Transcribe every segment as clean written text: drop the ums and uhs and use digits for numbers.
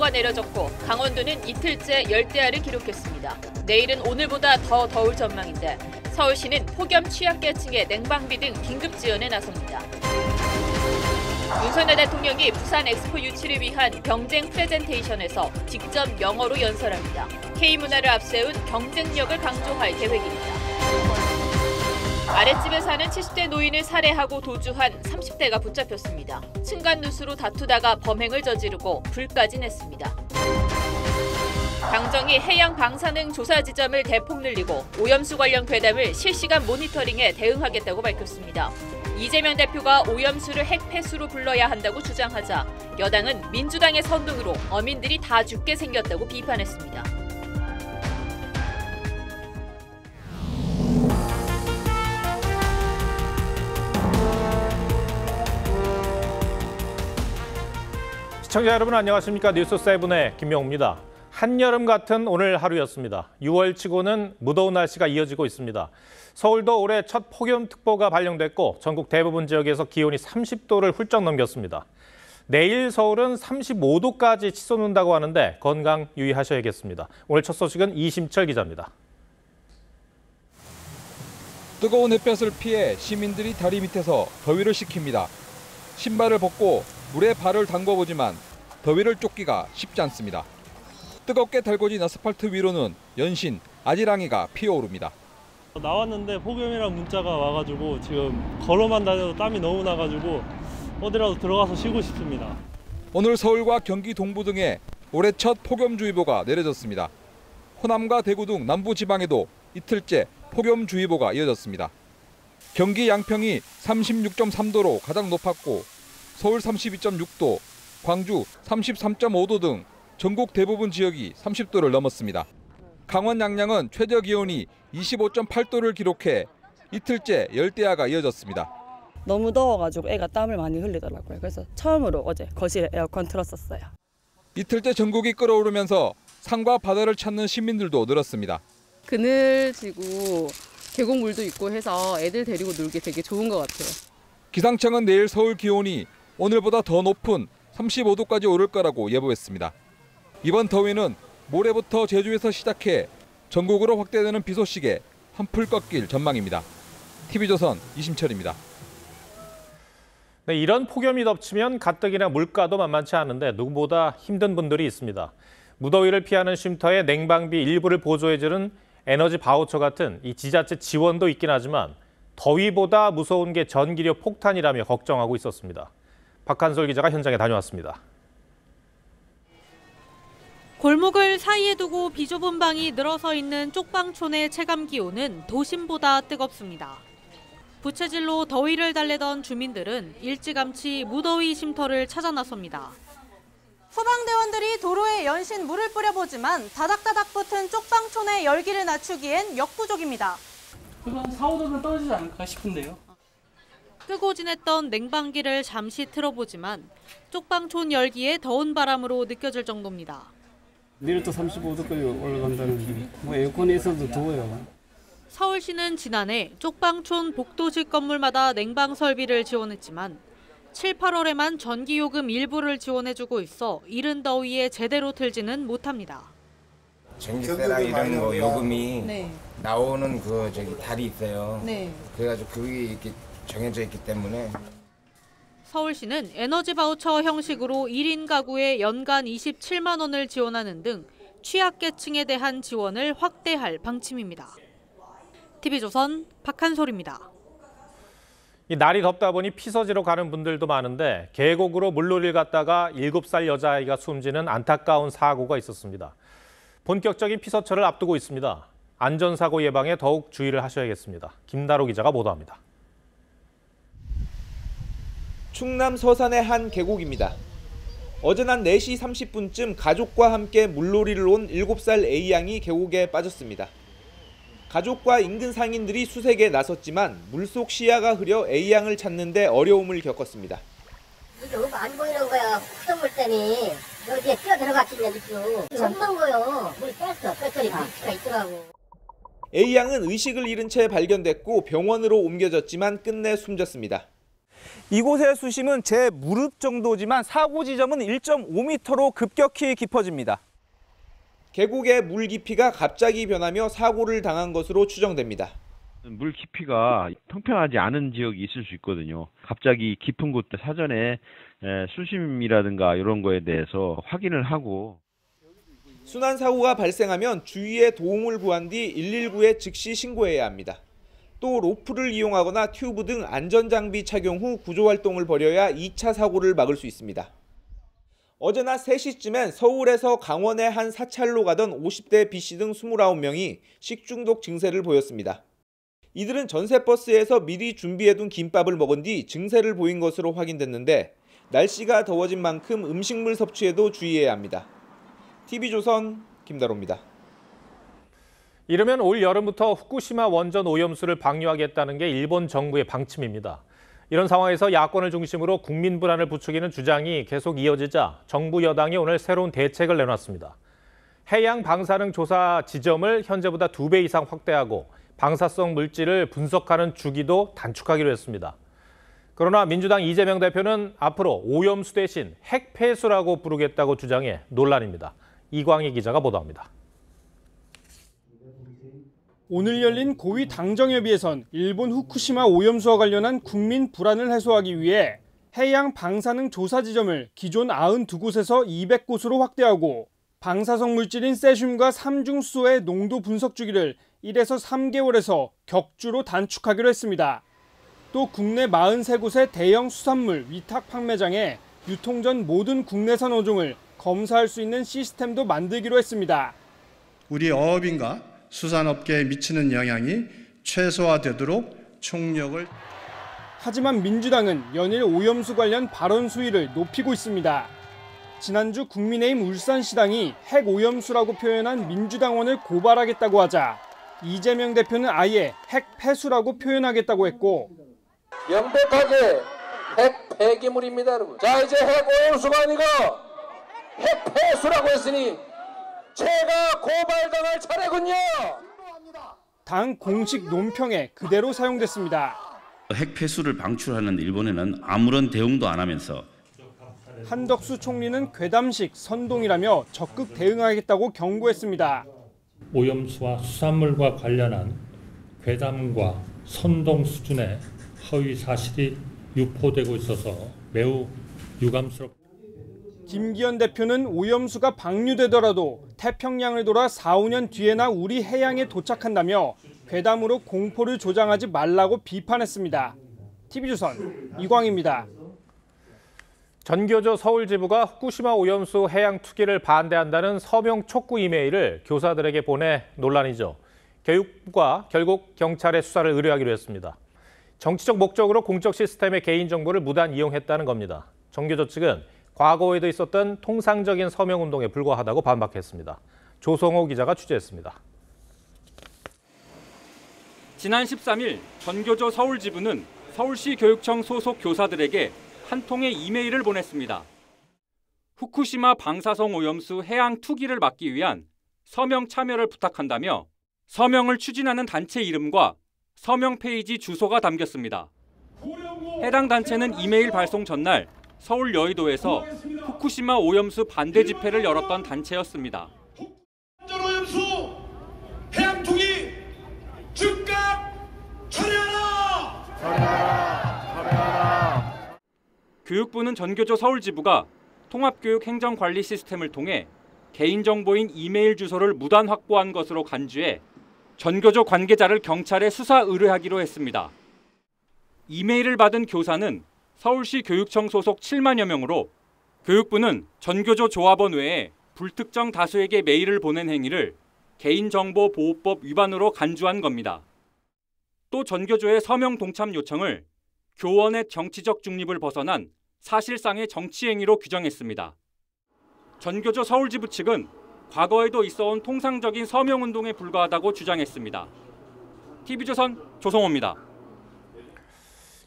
폭염주의보가 내려졌고 강원도는 이틀째 열대야를 기록했습니다. 내일은 오늘보다 더 더울 전망인데 서울시는 폭염 취약계층의 냉방비 등 긴급 지원에 나섭니다. 윤석열 대통령이 부산 엑스포 유치를 위한 경쟁 프레젠테이션에서 직접 영어로 연설합니다. K문화를 앞세운 경쟁력을 강조할 계획입니다. 아랫집에 사는 70대 노인을 살해하고 도주한 30대가 붙잡혔습니다. 층간누수로 다투다가 범행을 저지르고 불까지 냈습니다. 당정이 해양 방사능 조사 지점을 대폭 늘리고 오염수 관련 괴담을 실시간 모니터링에 대응하겠다고 밝혔습니다. 이재명 대표가 오염수를 핵폐수로 불러야 한다고 주장하자 여당은 민주당의 선동으로 어민들이 다 죽게 생겼다고 비판했습니다. 시청자 여러분 안녕하십니까? 뉴스7의 김명우입니다. 한여름 같은 오늘 하루였습니다. 6월치고는 무더운 날씨가 이어지고 있습니다. 서울도 올해 첫 폭염특보가 발령됐고 전국 대부분 지역에서 기온이 30도를 훌쩍 넘겼습니다. 내일 서울은 35도까지 치솟는다고 하는데 건강 유의하셔야겠습니다. 오늘 첫 소식은 이심철 기자입니다. 뜨거운 햇볕을 피해 시민들이 다리 밑에서 더위를 식힙니다. 신발을 벗고 물에 발을 담궈보지만 더위를 쫓기가 쉽지 않습니다. 뜨겁게 달궈진 아스팔트 위로는 연신 아지랑이가 피어오릅니다. 나왔는데 폭염이란 문자가 와가지고 지금 걸어만 다녀도 땀이 너무 나가지고 어디라도 들어가서 쉬고 싶습니다. 오늘 서울과 경기 동부 등에 올해 첫 폭염주의보가 내려졌습니다. 호남과 대구 등 남부지방에도 이틀째 폭염주의보가 이어졌습니다. 경기 양평이 36.3도로 가장 높았고 서울 32.6도, 광주 33.5도 등 전국 대부분 지역이 30도를 넘었습니다. 강원 양양은 최저 기온이 25.8도를 기록해 이틀째 열대야가 이어졌습니다. 너무 더워가지고 애가 땀을 많이 흘리더라고요. 그래서 처음으로 어제 거실에 에어컨 틀었었어요. 이틀째 전국이 끓어오르면서 산과 바다를 찾는 시민들도 늘었습니다. 그늘지고 계곡물도 있고 해서 애들 데리고 놀기 되게 좋은 것 같아요. 기상청은 내일 서울 기온이 오늘보다 더 높은 35도까지 오를 거라고 예보했습니다. 이번 더위는 모레부터 제주에서 시작해 전국으로 확대되는 비 소식에 한풀 꺾일 전망입니다. TV조선 이심철입니다. 네, 이런 폭염이 덮치면 가뜩이나 물가도 만만치 않은데 누구보다 힘든 분들이 있습니다. 무더위를 피하는 쉼터에 냉방비 일부를 보조해주는 에너지 바우처 같은 이 지자체 지원도 있긴 하지만 더위보다 무서운 게 전기료 폭탄이라며 걱정하고 있었습니다. 박한솔 기자가 현장에 다녀왔습니다. 골목을 사이에 두고 비좁은 방이 늘어서 있는 쪽방촌의 체감 기온은 도심보다 뜨겁습니다. 부채질로 더위를 달래던 주민들은 일찌감치 무더위 쉼터를 찾아 나섭니다. 소방대원들이 도로에 연신 물을 뿌려보지만 다닥다닥 붙은 쪽방촌의 열기를 낮추기엔 역부족입니다. 한 4, 5도는 떨어지지 않을까 싶은데요. 끄고 지냈던 냉방기를 잠시 틀어보지만 쪽방촌 열기에 더운 바람으로 느껴질 정도입니다. 내일 또 35도까지 올라간다는 뭐 에어컨이 있어도 더워요. 서울시는 지난해 쪽방촌 복도식 건물마다 냉방 설비를 지원했지만 7, 8월에만 전기요금 일부를 지원해주고 있어 이른 더위에 제대로 틀지는 못합니다. 전기세나 이런 거 요금이 나오는 달이 있어요. 그래가지고 그게 이렇게 정해져 있기 때문에. 서울시는 에너지 바우처 형식으로 1인 가구에 연간 27만 원을 지원하는 등 취약계층에 대한 지원을 확대할 방침입니다. TV조선 박한솔입니다. 이 날이 덥다 보니 피서지로 가는 분들도 많은데 계곡으로 물놀이를 갔다가 7살 여자아이가 숨지는 안타까운 사고가 있었습니다. 본격적인 피서철을 앞두고 있습니다. 안전사고 예방에 더욱 주의를 하셔야겠습니다. 김다로 기자가 보도합니다. 충남 서산의 한 계곡입니다. 어제 낮 4시 30분쯤 가족과 함께 물놀이를 온 7살 A양이 계곡에 빠졌습니다. 가족과 인근 상인들이 수색에 나섰지만 물속 시야가 흐려 A양을 찾는 데 어려움을 겪었습니다. 이게 너무 안 보이는 거야. 수돗물 때문에 여기에 뛰어 들어갔겠냐 지금. 없는 거요. 물 뺐어. 뺐더니 물기가 있더라고. A양은 의식을 잃은 채 발견됐고 병원으로 옮겨졌지만 끝내 숨졌습니다. 이곳의 수심은 제 무릎 정도지만 사고 지점은 1.5m로 급격히 깊어집니다. 계곡의 물 깊이가 갑자기 변하며 사고를 당한 것으로 추정됩니다. 물 깊이가 평평하지 않은 지역이 있을 수 있거든요. 갑자기 깊은 곳 사전에 수심이라든가 이런 거에 대해서 확인을 하고 순환 사고가 발생하면 주위에 도움을 구한 뒤 119에 즉시 신고해야 합니다. 또 로프를 이용하거나 튜브 등 안전장비 착용 후 구조활동을 벌여야 2차 사고를 막을 수 있습니다. 어제 낮 3시쯤엔 서울에서 강원의 한 사찰로 가던 50대 B씨 등 29명이 식중독 증세를 보였습니다. 이들은 전세버스에서 미리 준비해둔 김밥을 먹은 뒤 증세를 보인 것으로 확인됐는데 날씨가 더워진 만큼 음식물 섭취에도 주의해야 합니다. TV조선 김다로입니다. 이르면 올 여름부터 후쿠시마 원전 오염수를 방류하겠다는 게 일본 정부의 방침입니다. 이런 상황에서 야권을 중심으로 국민 불안을 부추기는 주장이 계속 이어지자 정부 여당이 오늘 새로운 대책을 내놨습니다. 해양 방사능 조사 지점을 현재보다 2배 이상 확대하고 방사성 물질을 분석하는 주기도 단축하기로 했습니다. 그러나 민주당 이재명 대표는 앞으로 오염수 대신 핵폐수라고 부르겠다고 주장해 논란입니다. 이광희 기자가 보도합니다. 오늘 열린 고위 당정협의에선 일본 후쿠시마 오염수와 관련한 국민 불안을 해소하기 위해 해양 방사능 조사 지점을 기존 92곳에서 200곳으로 확대하고 방사성 물질인 세슘과 삼중수소의 농도 분석 주기를 1에서 3개월에서 격주로 단축하기로 했습니다. 또 국내 43곳의 대형 수산물 위탁 판매장에 유통 전 모든 국내산 어종을 검사할 수 있는 시스템도 만들기로 했습니다. 우리 어업인과 수산업계에 미치는 영향이 최소화되도록 총력을. 하지만 민주당은 연일 오염수 관련 발언 수위를 높이고 있습니다. 지난주 국민의힘 울산시당이 핵오염수라고 표현한 민주당원을 고발하겠다고 하자 이재명 대표는 아예 핵폐수라고 표현하겠다고 했고 명백하게 핵 폐기물입니다, 여러분. 자, 이제 핵오염수가 아니고 핵폐수라고 했으니 제가 고발당할 차례군요. 당 공식 논평에 그대로 사용됐습니다. 핵폐수를 방출하는 일본에는 아무런 대응도 안 하면서 한덕수 총리는 괴담식 선동이라며 적극 대응하겠다고 경고했습니다. 오염수와 수산물과 관련한 괴담과 선동 수준의 허위 사실이 유포되고 있어서 매우 유감스럽습니다. 김기현 대표는 오염수가 방류되더라도 태평양을 돌아 4, 5년 뒤에나 우리 해양에 도착한다며 괴담으로 공포를 조장하지 말라고 비판했습니다. TV조선 이광희입니다. 전교조 서울지부가 후쿠시마 오염수 해양 투기를 반대한다는 서명 촉구 이메일을 교사들에게 보내 논란이죠. 교육부가 결국 경찰에 수사를 의뢰하기로 했습니다. 정치적 목적으로 공적 시스템의 개인정보를 무단 이용했다는 겁니다. 전교조 측은 과거에도 있었던 통상적인 서명운동에 불과하다고 반박했습니다. 조성호 기자가 취재했습니다. 지난 13일 전교조 서울지부는 서울시 교육청 소속 교사들에게 한 통의 이메일을 보냈습니다. 후쿠시마 방사성 오염수 해양 투기를 막기 위한 서명 참여를 부탁한다며 서명을 추진하는 단체 이름과 서명 페이지 주소가 담겼습니다. 해당 단체는 이메일 발송 전날 서울 여의도에서 후쿠시마 오염수 반대 집회를 열었던 단체였습니다. 오염수 해양 투기 즉각 처리하라! 처리하라! 교육부는 전교조 서울지부가 통합교육행정관리 시스템을 통해 개인정보인 이메일 주소를 무단 확보한 것으로 간주해 전교조 관계자를 경찰에 수사 의뢰하기로 했습니다. 이메일을 받은 교사는 서울시 교육청 소속 7만여 명으로 교육부는 전교조 조합원 외에 불특정 다수에게 메일을 보낸 행위를 개인정보보호법 위반으로 간주한 겁니다. 또 전교조의 서명 동참 요청을 교원의 정치적 중립을 벗어난 사실상의 정치 행위로 규정했습니다. 전교조 서울지부 측은 과거에도 있어온 통상적인 서명운동에 불과하다고 주장했습니다. TV조선 조성호입니다.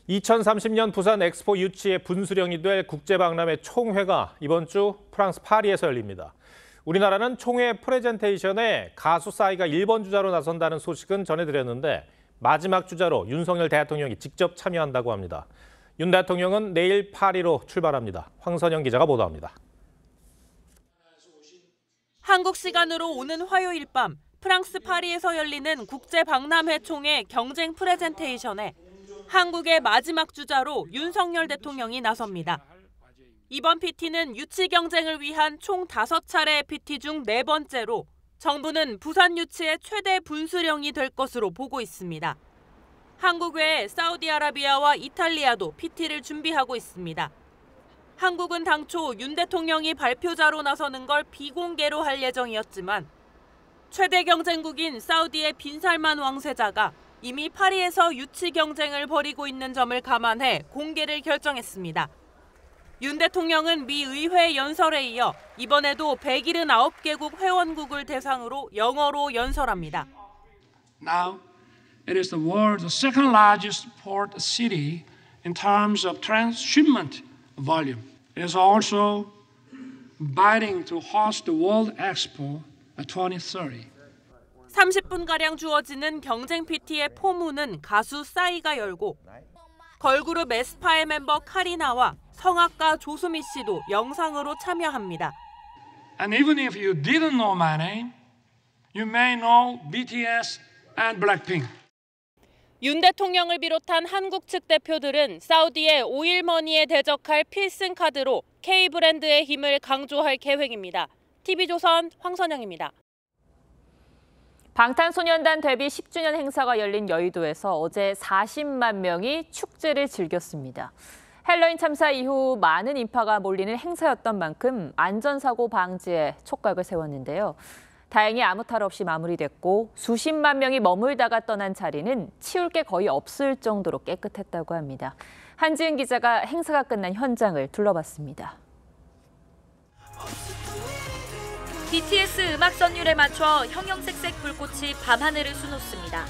2030년 부산 엑스포 유치의 분수령이 될 국제박람회 총회가 이번 주 프랑스 파리에서 열립니다. 우리나라는 총회 프레젠테이션에 가수 싸이가 1번 주자로 나선다는 소식은 전해드렸는데 마지막 주자로 윤석열 대통령이 직접 참여한다고 합니다. 윤 대통령은 내일 파리로 출발합니다. 황선영 기자가 보도합니다. 한국 시간으로 오는 화요일 밤 프랑스 파리에서 열리는 국제박람회 총회 경쟁 프레젠테이션에 한국의 마지막 주자로 윤석열 대통령이 나섭니다. 이번 PT는 유치 경쟁을 위한 총 5차례의 PT 중 4번째로 정부는 부산 유치의 최대 분수령이 될 것으로 보고 있습니다. 한국 외에 사우디아라비아와 이탈리아도 PT를 준비하고 있습니다. 한국은 당초 윤 대통령이 발표자로 나서는 걸 비공개로 할 예정이었지만 최대 경쟁국인 사우디의 빈살만 왕세자가 이미 파리에서 유치 경쟁을 벌이고 있는 점을 감안해 공개를 결정했습니다. 윤 대통령은 미 의회 연설에 이어 이번에도 179개국 회원국을 대상으로 영어로 연설합니다. Now, it is the world's second largest port city in terms of transshipment volume. It is also bidding to host the World Expo 2030. 30분가량 주어지는 경쟁 PT의 포문은 가수 싸이가 열고 걸그룹 에스파의 멤버 카리나와 성악가 조수미 씨도 영상으로 참여합니다. And even if you didn't know my name, you may know BTS and Blackpink. 윤 대통령을 비롯한 한국 측 대표들은 사우디의 오일머니에 대적할 필승 카드로 K브랜드의 힘을 강조할 계획입니다. TV조선 황선영입니다. 방탄소년단 데뷔 10주년 행사가 열린 여의도에서 어제 40만 명이 축제를 즐겼습니다. 헬로윈 참사 이후 많은 인파가 몰리는 행사였던 만큼 안전사고 방지에 촉각을 세웠는데요. 다행히 아무 탈 없이 마무리됐고 수십만 명이 머물다가 떠난 자리는 치울 게 거의 없을 정도로 깨끗했다고 합니다. 한지은 기자가 행사가 끝난 현장을 둘러봤습니다. BTS 음악 선율에 맞춰 형형색색 불꽃이 밤하늘을 수놓습니다.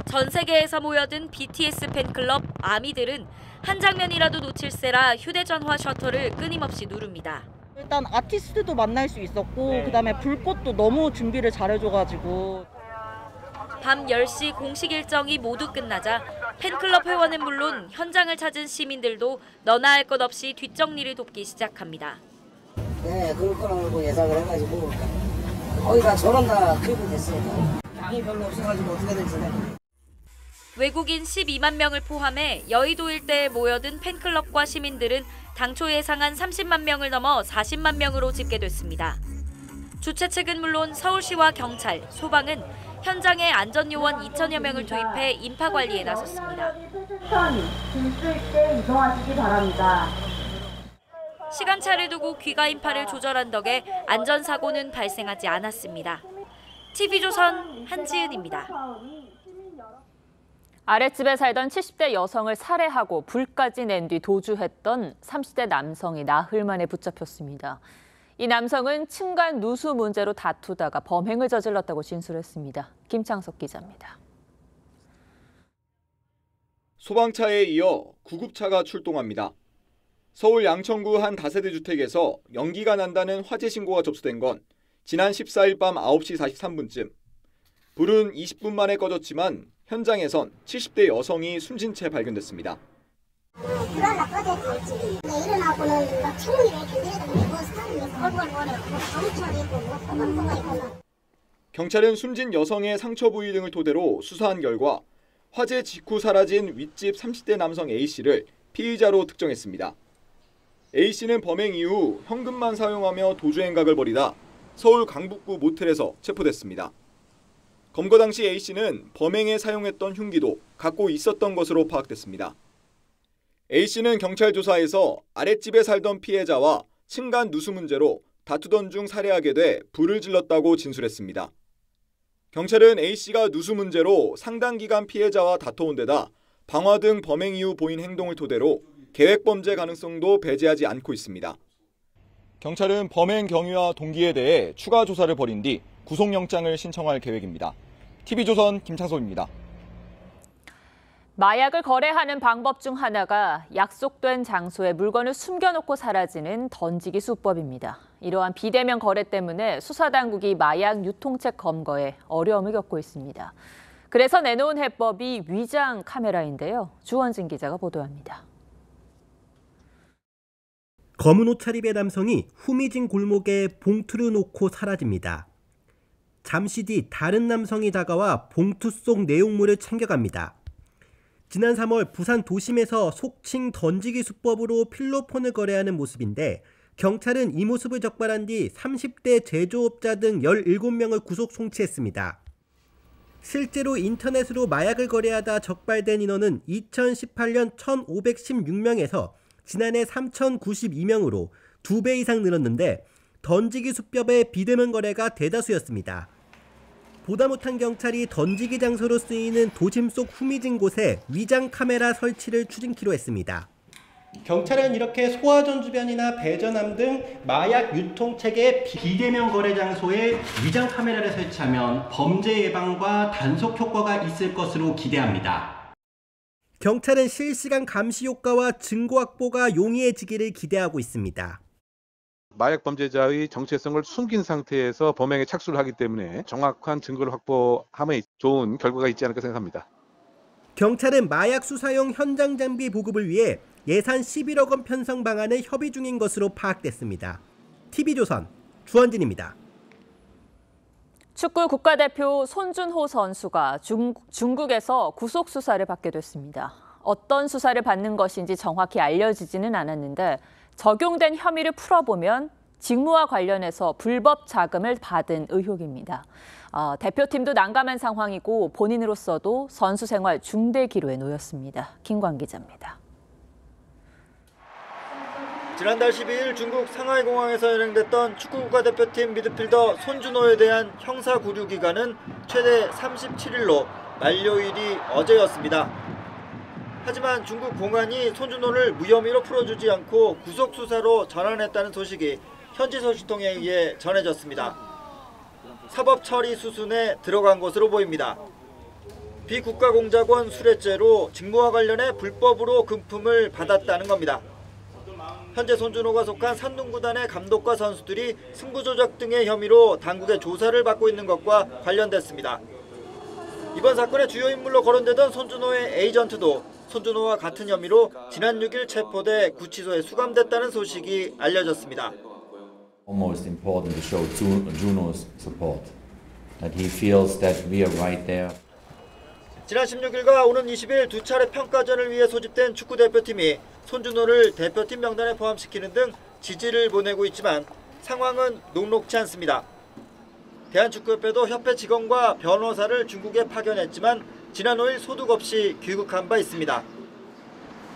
전 세계에서 모여든 BTS 팬클럽 아미들은 한 장면이라도 놓칠세라 휴대전화 셔터를 끊임없이 누릅니다. 일단 아티스트도 만날 수 있었고 그다음에 불꽃도 너무 준비를 잘해줘가지고 밤 10시 공식 일정이 모두 끝나자 팬클럽 회원은 물론 현장을 찾은 시민들도 너나 할 것 없이 뒷정리를 돕기 시작합니다. 네, 그럴 거라고 예상을 해가지고 거의 다 저런 다 클릭됐어요. 양이 별로 없어가지고 어떻게 될지. 외국인 12만 명을 포함해 여의도 일대에 모여든 팬클럽과 시민들은 당초 예상한 30만 명을 넘어 40만 명으로 집계됐습니다. 주최 측은 물론 서울시와 경찰, 소방은 현장에 안전요원 2천여 명을 투입해 인파 관리에 나섰습니다. 이동하시기 바랍니다. 시간차를 두고 귀가 인파를 조절한 덕에 안전사고는 발생하지 않았습니다. TV조선 한지은입니다. 아랫집에 살던 70대 여성을 살해하고 불까지 낸 뒤 도주했던 30대 남성이 나흘 만에 붙잡혔습니다. 이 남성은 층간 누수 문제로 다투다가 범행을 저질렀다고 진술했습니다. 김창석 기자입니다. 소방차에 이어 구급차가 출동합니다. 서울 양천구 한 다세대 주택에서 연기가 난다는 화재 신고가 접수된 건 지난 14일 밤 9시 43분쯤. 불은 20분 만에 꺼졌지만 현장에선 70대 여성이 숨진 채 발견됐습니다. 일어나고는 막 창문이 이렇게 내려다니고 사람이 얼굴 경찰은 숨진 여성의 상처 부위 등을 토대로 수사한 결과 화재 직후 사라진 윗집 30대 남성 A씨를 피의자로 특정했습니다. A씨는 범행 이후 현금만 사용하며 도주 행각을 벌이다 서울 강북구 모텔에서 체포됐습니다. 검거 당시 A씨는 범행에 사용했던 흉기도 갖고 있었던 것으로 파악됐습니다. A씨는 경찰 조사에서 아랫집에 살던 피해자와 층간 누수 문제로 다투던 중 살해하게 돼 불을 질렀다고 진술했습니다. 경찰은 A씨가 누수 문제로 상당 기간 피해자와 다퉈온 데다 방화 등 범행 이후 보인 행동을 토대로 계획범죄 가능성도 배제하지 않고 있습니다. 경찰은 범행 경위와 동기에 대해 추가 조사를 벌인 뒤 구속영장을 신청할 계획입니다. TV조선 김창석입니다. 마약을 거래하는 방법 중 하나가 약속된 장소에 물건을 숨겨놓고 사라지는 던지기 수법입니다. 이러한 비대면 거래 때문에 수사당국이 마약 유통책 검거에 어려움을 겪고 있습니다. 그래서 내놓은 해법이 위장 카메라인데요. 주원진 기자가 보도합니다. 검은 옷차림의 남성이 후미진 골목에 봉투를 놓고 사라집니다. 잠시 뒤 다른 남성이 다가와 봉투 속 내용물을 챙겨갑니다. 지난 3월 부산 도심에서 속칭 던지기 수법으로 필로폰을 거래하는 모습인데 경찰은 이 모습을 적발한 뒤 30대 제조업자 등 17명을 구속 송치했습니다. 실제로 인터넷으로 마약을 거래하다 적발된 인원은 2018년 1,516명에서 지난해 3,092명으로 2배 이상 늘었는데 던지기 수법의 비대면 거래가 대다수였습니다. 보다 못한 경찰이 던지기 장소로 쓰이는 도심 속 후미진 곳에 위장 카메라 설치를 추진키로 했습니다. 경찰은 이렇게 소화전 주변이나 배전함 등 마약 유통책의 비대면 거래 장소에 위장 카메라를 설치하면 범죄 예방과 단속 효과가 있을 것으로 기대합니다. 경찰은 실시간 감시 효과와 증거 확보가 용이해지기를 기대하고 있습니다. 마약 범죄자의 정체성을 숨긴 상태에서 범행에 착수를 하기 때문에 정확한 증거를 확보함에 좋은 결과가 있지 않을까 생각합니다. 경찰은 마약 수사용 현장 장비 보급을 위해 예산 11억 원 편성 방안을 협의 중인 것으로 파악됐습니다. TV조선 주원진입니다. 축구 국가대표 손준호 선수가 중국에서 구속 수사를 받게 됐습니다. 어떤 수사를 받는 것인지 정확히 알려지지는 않았는데 적용된 혐의를 풀어보면 직무와 관련해서 불법 자금을 받은 의혹입니다. 대표팀도 난감한 상황이고 본인으로서도 선수 생활 중대 기로에 놓였습니다. 김광 기자입니다. 지난달 12일 중국 상하이 공항에서 연행됐던 축구 국가대표팀 미드필더 손준호에 대한 형사 구류 기간은 최대 37일로 만료일이 어제였습니다. 하지만 중국 공안이 손준호를 무혐의로 풀어주지 않고 구속 수사로 전환했다는 소식이 현지 소식통에 의해 전해졌습니다. 사법 처리 수순에 들어간 것으로 보입니다. 비국가공작원 수뢰죄로 직무와 관련해 불법으로 금품을 받았다는 겁니다. 현재 손준호가 속한 산둥구단의 감독과 선수들이 승부조작 등의 혐의로 당국의 조사를 받고 있는 것과 관련됐습니다. 이번 사건의 주요 인물로 거론되던 손준호의 에이전트도 손준호와 같은 혐의로 지난 6일 체포돼 구치소에 수감됐다는 소식이 알려졌습니다. Almost important to show Juno's support. That he feels that we are right there. 지난 16일과 오는 20일 두 차례 평가전을 위해 소집된 축구 대표팀이 손준호를 대표팀 명단에 포함시키는 등 지지를 보내고 있지만 상황은 녹록지 않습니다. 대한축구협회도 협회 직원과 변호사를 중국에 파견했지만 지난 5일 소득 없이 귀국한 바 있습니다.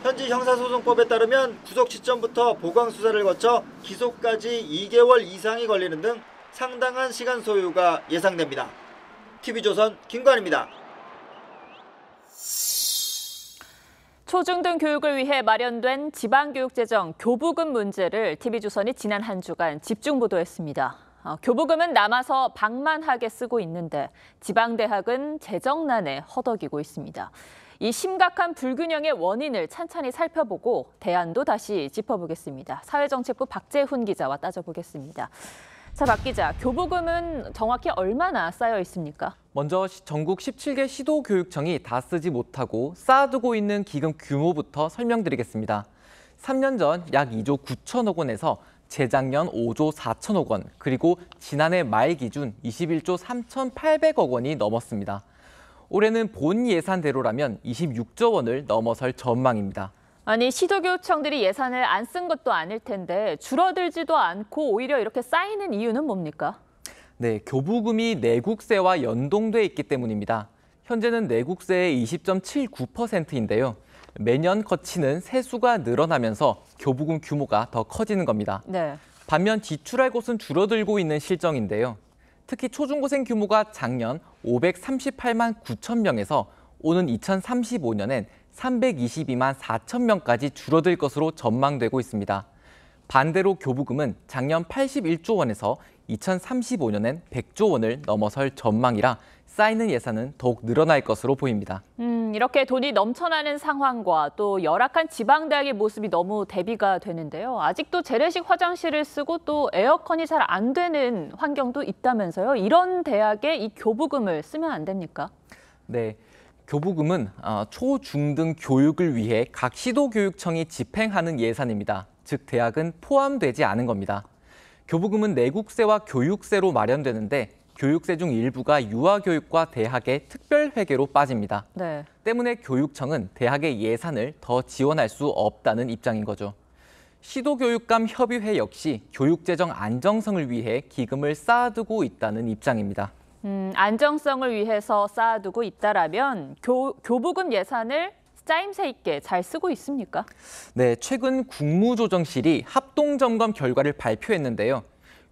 현지 형사소송법에 따르면 구속 시점부터 보강 수사를 거쳐 기소까지 2개월 이상이 걸리는 등 상당한 시간 소요가 예상됩니다. TV조선 김관입니다. 초중등 교육을 위해 마련된 지방교육재정 교부금 문제를 TV조선이 지난 한 주간 집중 보도했습니다. 교부금은 남아서 방만하게 쓰고 있는데 지방대학은 재정난에 허덕이고 있습니다. 이 심각한 불균형의 원인을 찬찬히 살펴보고 대안도 다시 짚어보겠습니다. 사회정책부 박재훈 기자와 따져보겠습니다. 자, 박 기자, 교부금은 정확히 얼마나 쌓여 있습니까? 먼저 전국 17개 시도교육청이 다 쓰지 못하고 쌓아두고 있는 기금 규모부터 설명드리겠습니다. 3년 전 약 2조 9천억 원에서 재작년 5조 4천억 원, 그리고 지난해 말 기준 21조 3,800억 원이 넘었습니다. 올해는 본 예산대로라면 26조 원을 넘어설 전망입니다. 아니, 시도교육청들이 예산을 안 쓴 것도 아닐 텐데 줄어들지도 않고 오히려 이렇게 쌓이는 이유는 뭡니까? 네, 교부금이 내국세와 연동돼 있기 때문입니다. 현재는 내국세의 20.79%인데요. 매년 거치는 세수가 늘어나면서 교부금 규모가 더 커지는 겁니다. 네. 반면 지출할 곳은 줄어들고 있는 실정인데요. 특히 초중고생 규모가 작년 538만 9천 명에서 오는 2035년엔 322만 4천 명까지 줄어들 것으로 전망되고 있습니다. 반대로 교부금은 작년 81조 원에서 2035년엔 100조 원을 넘어설 전망이라 쌓이는 예산은 더욱 늘어날 것으로 보입니다. 이렇게 돈이 넘쳐나는 상황과 또 열악한 지방대학의 모습이 너무 대비가 되는데요. 아직도 재래식 화장실을 쓰고 또 에어컨이 잘 안 되는 환경도 있다면서요. 이런 대학에 이 교부금을 쓰면 안 됩니까? 네, 교부금은 초, 중 등 교육을 위해 각 시도교육청이 집행하는 예산입니다. 즉 대학은 포함되지 않은 겁니다. 교부금은 내국세와 교육세로 마련되는데 교육세 중 일부가 유아교육과 대학의 특별회계로 빠집니다. 네. 때문에 교육청은 대학의 예산을 더 지원할 수 없다는 입장인 거죠. 시도교육감협의회 역시 교육재정 안정성을 위해 기금을 쌓아두고 있다는 입장입니다. 안정성을 위해서 쌓아두고 있다라면 교부금 예산을 짜임새 있게 잘 쓰고 있습니까? 네, 최근 국무조정실이 합동점검 결과를 발표했는데요.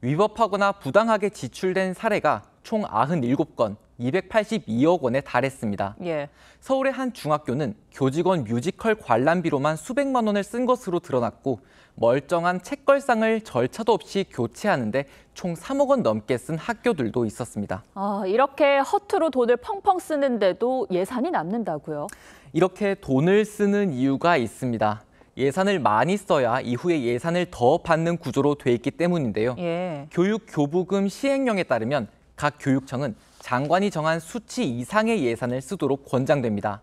위법하거나 부당하게 지출된 사례가 총 97건, 282억 원에 달했습니다. 예. 서울의 한 중학교는 교직원 뮤지컬 관람비로만 수백만 원을 쓴 것으로 드러났고 멀쩡한 책걸상을 절차도 없이 교체하는데 총 3억 원 넘게 쓴 학교들도 있었습니다. 이렇게 허투루 돈을 펑펑 쓰는데도 예산이 남는다고요? 이렇게 돈을 쓰는 이유가 있습니다. 예산을 많이 써야 이후에 예산을 더 받는 구조로 돼 있기 때문인데요. 예. 교육 교부금 시행령에 따르면 각 교육청은 장관이 정한 수치 이상의 예산을 쓰도록 권장됩니다.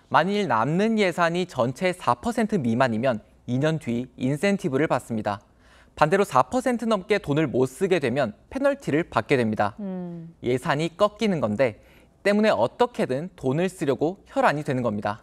만일 남는 예산이 전체의 4% 미만이면 2년 뒤 인센티브를 받습니다. 반대로 4% 넘게 돈을 못 쓰게 되면 페널티를 받게 됩니다. 예산이 꺾이는 건데 때문에 어떻게든 돈을 쓰려고 혈안이 되는 겁니다.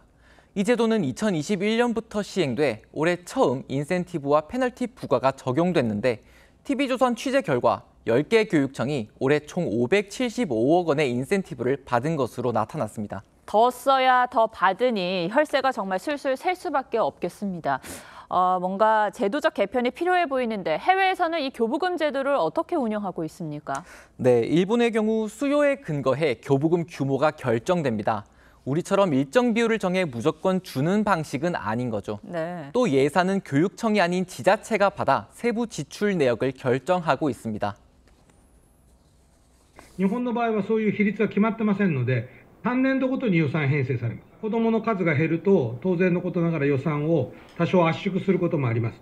이 제도는 2021년부터 시행돼 올해 처음 인센티브와 페널티 부과가 적용됐는데 TV조선 취재 결과 10개 교육청이 올해 총 575억 원의 인센티브를 받은 것으로 나타났습니다. 더 써야 더 받으니 혈세가 정말 술술 셀 수밖에 없겠습니다. 뭔가 제도적 개편이 필요해 보이는데 해외에서는 이 교부금 제도를 어떻게 운영하고 있습니까? 네, 일본의 경우 수요에 근거해 교부금 규모가 결정됩니다. 우리처럼 일정 비율을 정해 무조건 주는 방식은 아닌 거죠. 네. 또 예산은 교육청이 아닌 지자체가 받아 세부 지출 내역을 결정하고 있습니다. 日本の場合はそういう比率は決まってませんので、3年度ごとに予算編成されます。子どもの数が減ると当然のことながら予算を多少圧縮することもあります。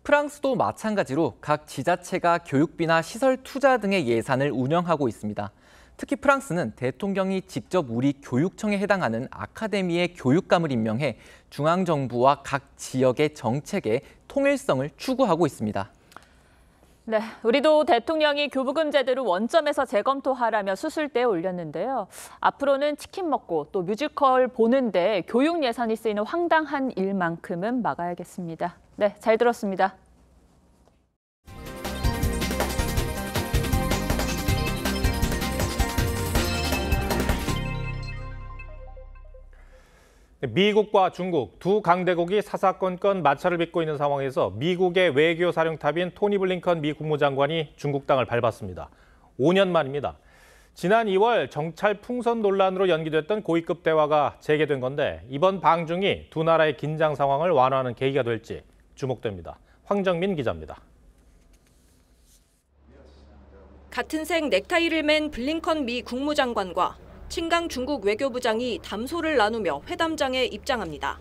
프랑스도 마찬가지로 각 지자체가 교육비나 시설 투자 등의 예산을 운영하고 있습니다. 특히 프랑스는 대통령이 직접 우리 교육청에 해당하는 아카데미의 교육감을 임명해 중앙정부와 각 지역의 정책의 통일성을 추구하고 있습니다. 네, 우리도 대통령이 교부금 제도를 원점에서 재검토하라며 수술대에 올렸는데요. 앞으로는 치킨 먹고 또 뮤지컬 보는데 교육 예산이 쓰이는 황당한 일만큼은 막아야겠습니다. 네, 잘 들었습니다. 미국과 중국 두 강대국이 사사건건 마찰을 빚고 있는 상황에서 미국의 외교사령탑인 토니 블링컨 미 국무장관이 중국 땅을 밟았습니다. 5년 만입니다. 지난 2월 정찰 풍선 논란으로 연기됐던 고위급 대화가 재개된 건데 이번 방중이 두 나라의 긴장 상황을 완화하는 계기가 될지 주목됩니다. 황정민 기자입니다. 같은 색 넥타이를 맨 블링컨 미 국무장관과 친강 중국 외교부장이 담소를 나누며 회담장에 입장합니다.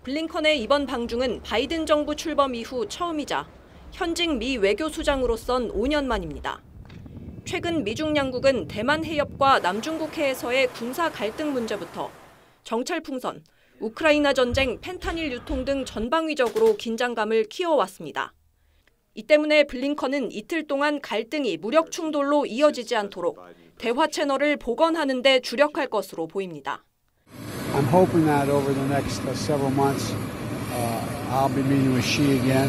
블링컨의 이번 방중은 바이든 정부 출범 이후 처음이자 현직 미 외교수장으로선 5년 만입니다. 최근 미중 양국은 대만 해협과 남중국 해에서의 군사 갈등 문제부터 정찰 풍선, 우크라이나 전쟁, 펜타닐 유통 등 전방위적으로 긴장감을 키워왔습니다. 이 때문에 블링컨은 이틀 동안 갈등이 무력 충돌로 이어지지 않도록 대화 채널을 복원하는 데 주력할 것으로 보입니다. I'm hoping that over the next several months I'll be meeting with Xi again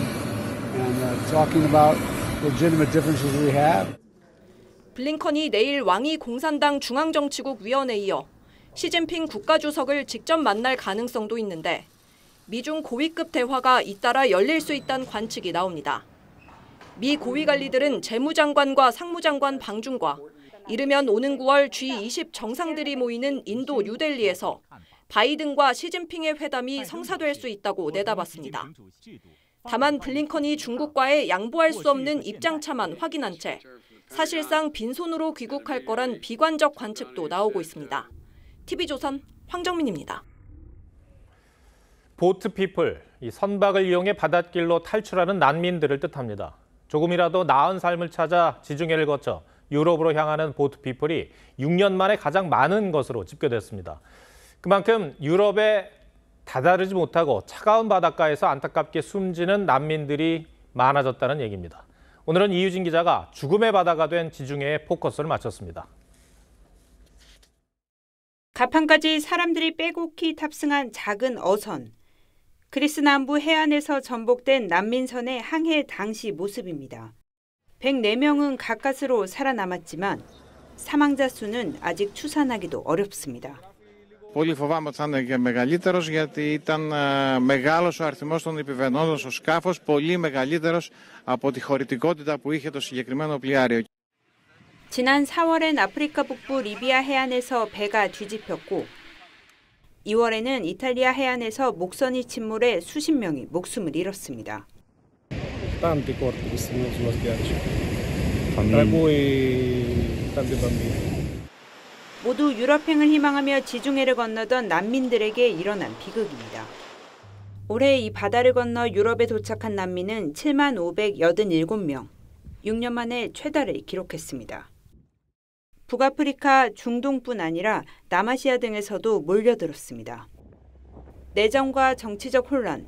and talking about legitimate differences we have. 블링컨이 내일 왕이 공산당 중앙정치국 위원회에 이어 시진핑 국가주석을 직접 만날 가능성도 있는데 미중 고위급 대화가 잇따라 열릴 수 있다는 관측이 나옵니다. 미 고위 관리들은 재무장관과 상무장관 방중과 이르면 오는 9월 G20 정상들이 모이는 인도 뉴델리에서 바이든과 시진핑의 회담이 성사될 수 있다고 내다봤습니다. 다만 블링컨이 중국과의 양보할 수 없는 입장차만 확인한 채 사실상 빈손으로 귀국할 거란 비관적 관측도 나오고 있습니다. TV조선 황정민입니다. 보트피플, 이 선박을 이용해 바닷길로 탈출하는 난민들을 뜻합니다. 조금이라도 나은 삶을 찾아 지중해를 거쳐 유럽으로 향하는 보트피플이 6년 만에 가장 많은 것으로 집계됐습니다. 그만큼 유럽에 다다르지 못하고 차가운 바닷가에서 안타깝게 숨지는 난민들이 많아졌다는 얘기입니다. 오늘은 이유진 기자가 죽음의 바다가 된 지중해에 포커스를 맞췄습니다. 가판까지 사람들이 빼곡히 탑승한 작은 어선. 그리스 남부 해안에서 전복된 난민선의 항해 당시 모습입니다. 104명은 가까스로 살아남았지만 사망자 수는 아직 추산하기도 어렵습니다. Πολύ φοβάμαι ότι θα είναι και μεγαλύτερος γιατί ήταν μεγάλος ο αριθμός των επιβαινόντων στο σκάφος, πολύ μεγαλύτερος από τη χωρητικότητα που είχε το συγκεκριμένο πλοιάριο. 지난 4월엔 아프리카 북부 리비아 해안에서 배가 뒤집혔고 2월에는 이탈리아 해안에서 목선이 침몰해 수십 명이 목숨을 잃었습니다. Tanti corpi distribuiti sullo ghiaccio, tra cui tanti bambini. 모두 유럽행을 희망하며 지중해를 건너던 난민들에게 일어난 비극입니다. 올해 이 바다를 건너 유럽에 도착한 난민은 7만 587명, 6년 만에 최다를 기록했습니다. 북아프리카, 중동뿐 아니라 남아시아 등에서도 몰려들었습니다. 내전과 정치적 혼란,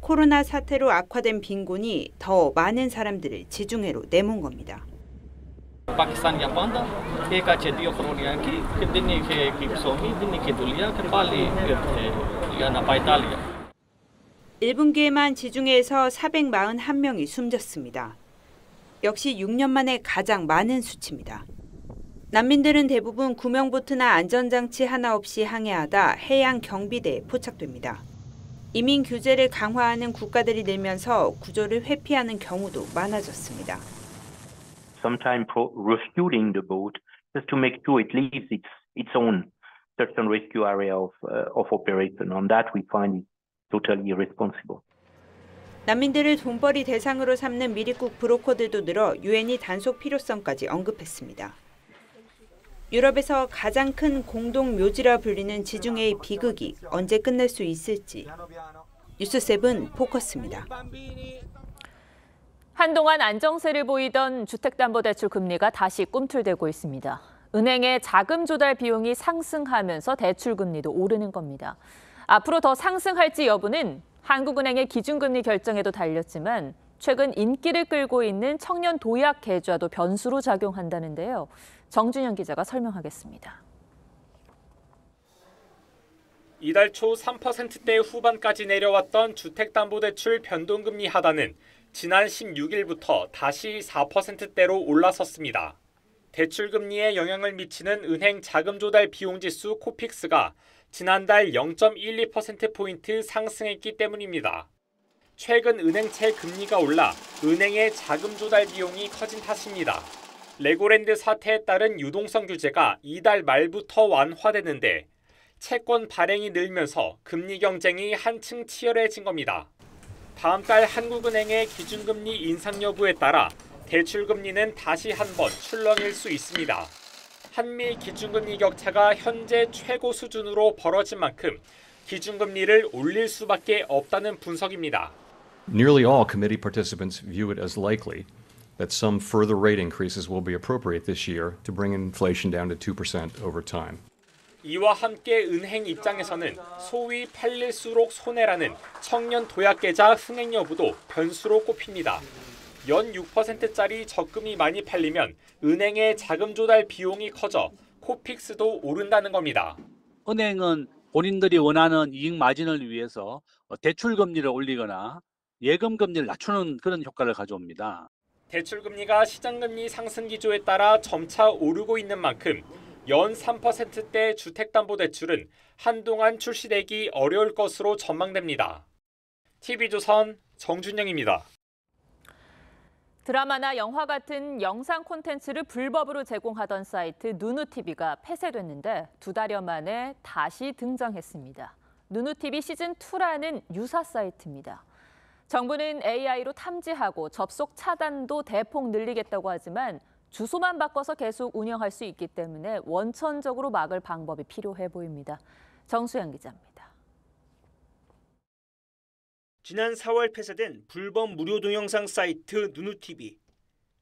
코로나 사태로 악화된 빈곤이 더 많은 사람들을 지중해로 내몬 겁니다. Pakistan για πάντα. Έκατσε 2 χρόνια εκεί και δεν είχε εκεί ψωμί, δεν είχε δουλειά και πάλι ήρθε για να πάει Ιταλία. 1분기에만 지중해에서 441명이 숨졌습니다. 역시 6년 만에 가장 많은 수치입니다. 난민들은 대부분 구명보트나 안전장치 하나 없이 항해하다 해양 경비대에 포착됩니다. 이민 규제를 강화하는 국가들이 늘면서 구조를 회피하는 경우도 많아졌습니다. Sometimes refueling the boat just to make sure it leaves its own search and rescue area of operation. On that we find it totally irresponsible. 난민들을 돈벌이 대상으로 삼는 미립국 브로커들도 늘어 유엔이 단속 필요성까지 언급했습니다. 유럽에서 가장 큰 공동 묘지라 불리는 지중해의 비극이 언제 끝날 수 있을지. 뉴스7 포커스입니다. 한동안 안정세를 보이던 주택담보대출 금리가 다시 꿈틀대고 있습니다. 은행의 자금 조달 비용이 상승하면서 대출 금리도 오르는 겁니다. 앞으로 더 상승할지 여부는 한국은행의 기준금리 결정에도 달렸지만 최근 인기를 끌고 있는 청년 도약 계좌도 변수로 작용한다는데요. 정준영 기자가 설명하겠습니다. 이달 초 3%대 후반까지 내려왔던 주택담보대출 변동금리 하단은 지난 16일부터 다시 4%대로 올라섰습니다. 대출금리에 영향을 미치는 은행 자금조달 비용지수 코픽스가 지난달 0.12%포인트 상승했기 때문입니다. 최근 은행채 금리가 올라 은행의 자금조달 비용이 커진 탓입니다. 레고랜드 사태에 따른 유동성 규제가 이달 말부터 완화되는데 채권 발행이 늘면서 금리 경쟁이 한층 치열해진 겁니다. 다음 달 한국은행의 기준금리 인상 여부에 따라 대출금리는 다시 한번 출렁일 수 있습니다. 한미 기준금리 격차가 현재 최고 수준으로 벌어진 만큼 기준금리를 올릴 수밖에 없다는 분석입니다. Nearly all committee participants view it as likely that some further rate increases will be appropriate this year to bring inflation down to 2% over time. 이와 함께 은행 입장에서는 소위 팔릴수록 손해라는 청년 도약계좌 흥행 여부도 변수로 꼽힙니다. 연 6%짜리 적금이 많이 팔리면 은행의 자금 조달 비용이 커져 코픽스도 오른다는 겁니다. 은행은 본인들이 원하는 이익 마진을 위해서 대출 금리를 올리거나 예금 금리를 낮추는 그런 효과를 가져옵니다. 대출 금리가 시장 금리 상승 기조에 따라 점차 오르고 있는 만큼 연 3%대 주택담보대출은 한동안 출시되기 어려울 것으로 전망됩니다. TV조선 정준영입니다. 드라마나 영화 같은 영상 콘텐츠를 불법으로 제공하던 사이트 누누TV가 폐쇄됐는데 2달여 만에 다시 등장했습니다. 누누TV 시즌2라는 유사 사이트입니다. 정부는 AI로 탐지하고 접속 차단도 대폭 늘리겠다고 하지만 주소만 바꿔서 계속 운영할 수 있기 때문에 원천적으로 막을 방법이 필요해 보입니다. 정수영 기자입니다. 지난 4월 폐쇄된 불법 무료 동영상 사이트 누누TV.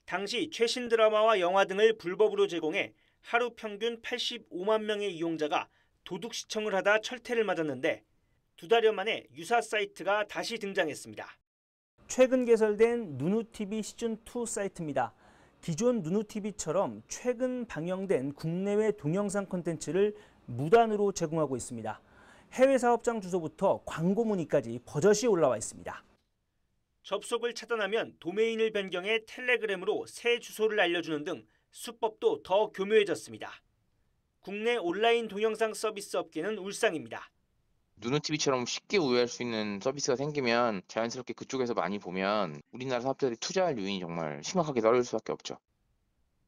당시 최신 드라마와 영화 등을 불법으로 제공해 하루 평균 85만 명의 이용자가 도둑 시청을 하다 철퇴를 맞았는데 2달여 만에 유사 사이트가 다시 등장했습니다. 최근 개설된 누누TV 시즌2 사이트입니다. 기존 누누TV처럼 최근 방영된 국내외 동영상 콘텐츠를 무단으로 제공하고 있습니다. 해외 사업장 주소부터 광고 문의까지 버젓이 올라와 있습니다. 접속을 차단하면 도메인을 변경해 텔레그램으로 새 주소를 알려주는 등 수법도 더 교묘해졌습니다. 국내 온라인 동영상 서비스 업계는 울상입니다. 누누TV처럼 쉽게 우회할 수 있는 서비스가 생기면 자연스럽게 그쪽에서 많이 보면 우리나라 사업자들이 투자할 요인이 정말 심각하게 떨어질 수밖에 없죠.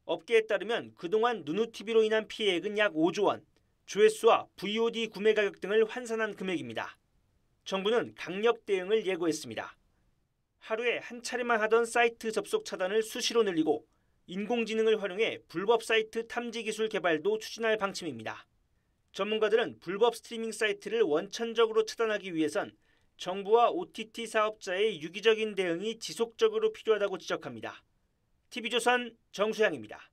업계에 따르면 그동안 누누TV로 인한 피해액은 약 5조 원, 조회수와 VOD 구매 가격 등을 환산한 금액입니다. 정부는 강력 대응을 예고했습니다. 하루에 한 차례만 하던 사이트 접속 차단을 수시로 늘리고 인공지능을 활용해 불법 사이트 탐지 기술 개발도 추진할 방침입니다. 전문가들은 불법 스트리밍 사이트를 원천적으로 차단하기 위해선 정부와 OTT 사업자의 유기적인 대응이 지속적으로 필요하다고 지적합니다. TV조선 정수양입니다.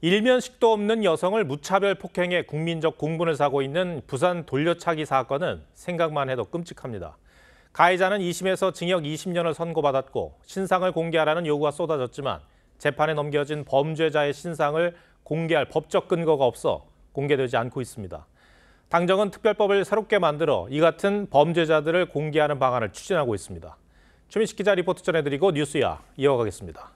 일면식도 없는 여성을 무차별 폭행해 국민적 공분을 사고 있는 부산 돌려차기 사건은 생각만 해도 끔찍합니다. 가해자는 2심에서 징역 20년을 선고받았고 신상을 공개하라는 요구가 쏟아졌지만 재판에 넘겨진 범죄자의 신상을 공개할 법적 근거가 없어 공개되지 않고 있습니다. 당정은 특별법을 새롭게 만들어 이 같은 범죄자들을 공개하는 방안을 추진하고 있습니다. 최민식 기자 리포트 전해드리고 뉴스야 이어가겠습니다.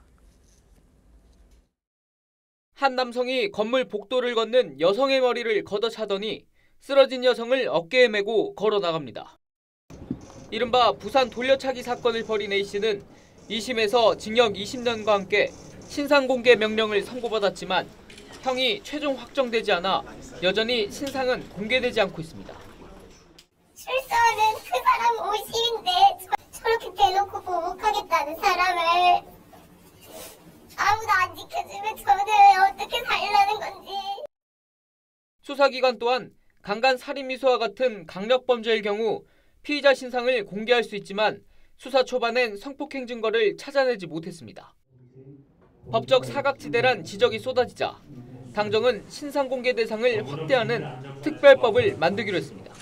한 남성이 건물 복도를 걷는 여성의 머리를 걷어차더니 쓰러진 여성을 어깨에 메고 걸어 나갑니다. 이른바 부산 돌려차기 사건을 벌인 A씨는 2심에서 징역 20년과 함께 신상 공개 명령을 선고받았지만 형이 최종 확정되지 않아 여전히 신상은 공개되지 않고 있습니다. 출소는 그 사람 50인데 저렇게 대놓고 보복하겠다는 사람을 아무도 안 지켜주면 저는 어떻게 살려는 건지. 수사기관 또한 강간 살인미수와 같은 강력범죄일 경우 피의자 신상을 공개할 수 있지만 수사 초반엔 성폭행 증거를 찾아내지 못했습니다. 법적 사각지대란 지적이 쏟아지자 당정은 신상 공개 대상을 확대하는 특별법을 만들기로 했습니다.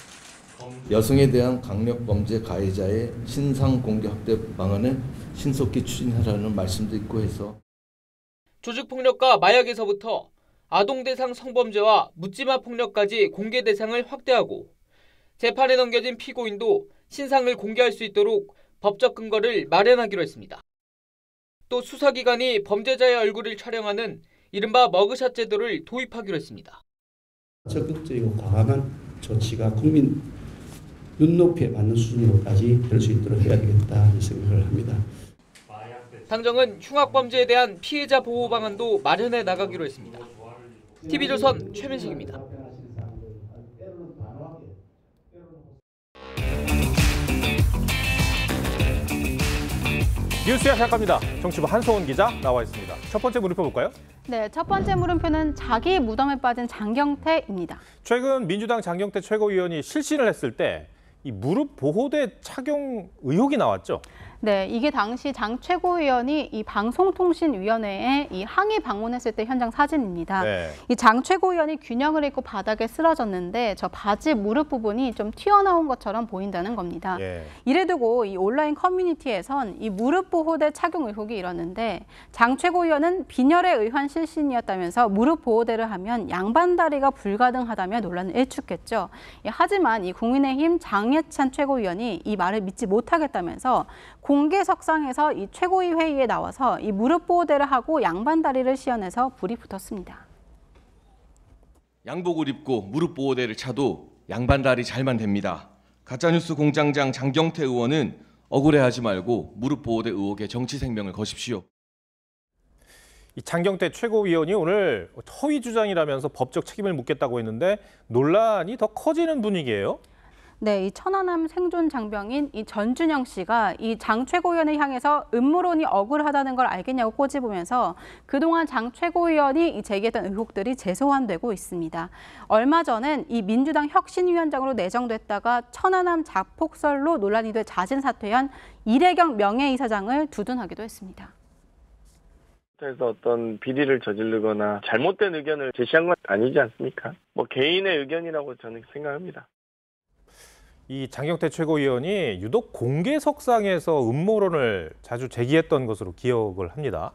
여성에 대한 강력범죄 가해자의 신상 공개 확대 방안을 신속히 추진하라는 말씀도 있고 해서 조직폭력과 마약에서부터 아동 대상 성범죄와 묻지마 폭력까지 공개 대상을 확대하고 재판에 넘겨진 피고인도 신상을 공개할 수 있도록 법적 근거를 마련하기로 했습니다. 또 수사기관이 범죄자의 얼굴을 촬영하는 이른바 머그샷 제도를 도입하기로 했습니다. 적극적이고 과감한 조치가 국민 눈높이에 맞는 수준으로까지 될 수 있도록 해야 되겠다는 생각을 합니다. 당정은 흉악범죄에 대한 피해자 보호 방안도 마련해 나가기로 했습니다. TV조선 최민식입니다. 뉴스야 시작합니다. 정치부 한소은 기자 나와 있습니다. 첫 번째 물음표 볼까요? 네, 첫 번째 물음표는 자기 무덤에 빠진 장경태입니다. 최근 민주당 장경태 최고위원이 실신을 했을 때 이 무릎 보호대 착용 의혹이 나왔죠. 네, 이게 당시 장 최고위원이 이 방송통신위원회에 이 항의 방문했을 때 현장 사진입니다. 네. 이 장 최고위원이 균형을 잃고 바닥에 쓰러졌는데 저 바지 무릎 부분이 좀 튀어나온 것처럼 보인다는 겁니다. 예. 이래 두고 이 온라인 커뮤니티에선 이 무릎 보호대 착용 의혹이 일었는데 장 최고위원은 빈혈에 의한 실신이었다면서 무릎 보호대를 하면 양반다리가 불가능하다며 논란을 일축했죠. 하지만 이 국민의힘 장예찬 최고위원이 이 말을 믿지 못하겠다면서 공개석상에서 이 최고위 회의에 나와서 이 무릎 보호대를 하고 양반다리를 시연해서 불이 붙었습니다. 양복을 입고 무릎 보호대를 차도 양반다리 잘만 됩니다. 가짜뉴스 공장장 장경태 의원은 억울해하지 말고 무릎 보호대 의혹에 정치 생명을 거십시오. 이 장경태 최고위원이 오늘 허위 주장이라면서 법적 책임을 묻겠다고 했는데 논란이 더 커지는 분위기예요. 네, 이 천안함 생존 장병인 이 전준영 씨가 이 장 최고위원을 향해서 음모론이 억울하다는 걸 알겠냐고 꼬집으면서 그동안 장 최고위원이 제기했던 의혹들이 재소환되고 있습니다. 얼마 전엔 이 민주당 혁신위원장으로 내정됐다가 천안함 자폭설로 논란이 돼 자진 사퇴한 이래경 명예이사장을 두둔하기도 했습니다. 그래서 어떤 비리를 저지르거나 잘못된 의견을 제시한 건 아니지 않습니까? 뭐 개인의 의견이라고 저는 생각합니다. 이 장경태 최고위원이 유독 공개석상에서 음모론을 자주 제기했던 것으로 기억을 합니다.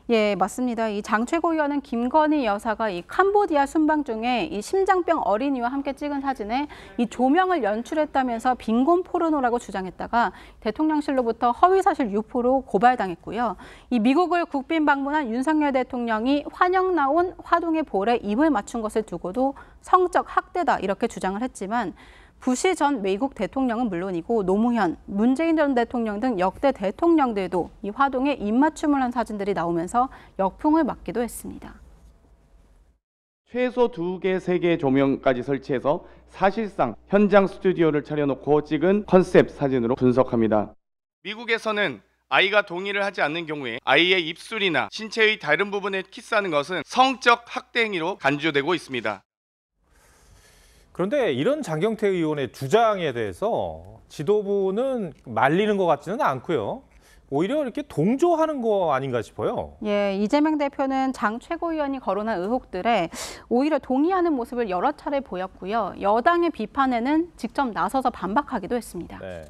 예, 맞습니다. 이 장 최고위원은 김건희 여사가 이 캄보디아 순방 중에 이 심장병 어린이와 함께 찍은 사진에 이 조명을 연출했다면서 빈곤 포르노라고 주장했다가 대통령실로부터 허위사실 유포로 고발당했고요. 이 미국을 국빈 방문한 윤석열 대통령이 환영 나온 화동의 볼에 입을 맞춘 것을 두고도 성적 학대다 이렇게 주장을 했지만 부시 전 미국 대통령은 물론이고 노무현, 문재인 전 대통령 등 역대 대통령들도 이 화동에 입맞춤을 한 사진들이 나오면서 역풍을 맞기도 했습니다. 최소 2개, 3개 조명까지 설치해서 사실상 현장 스튜디오를 차려놓고 찍은 컨셉 사진으로 분석합니다. 미국에서는 아이가 동의를 하지 않는 경우에 아이의 입술이나 신체의 다른 부분에 키스하는 것은 성적 학대 행위로 간주되고 있습니다. 그런데 이런 장경태 의원의 주장에 대해서 지도부는 말리는 것 같지는 않고요. 오히려 이렇게 동조하는 거 아닌가 싶어요. 예, 이재명 대표는 장 최고위원이 거론한 의혹들에 오히려 동의하는 모습을 여러 차례 보였고요. 여당의 비판에는 직접 나서서 반박하기도 했습니다. 네.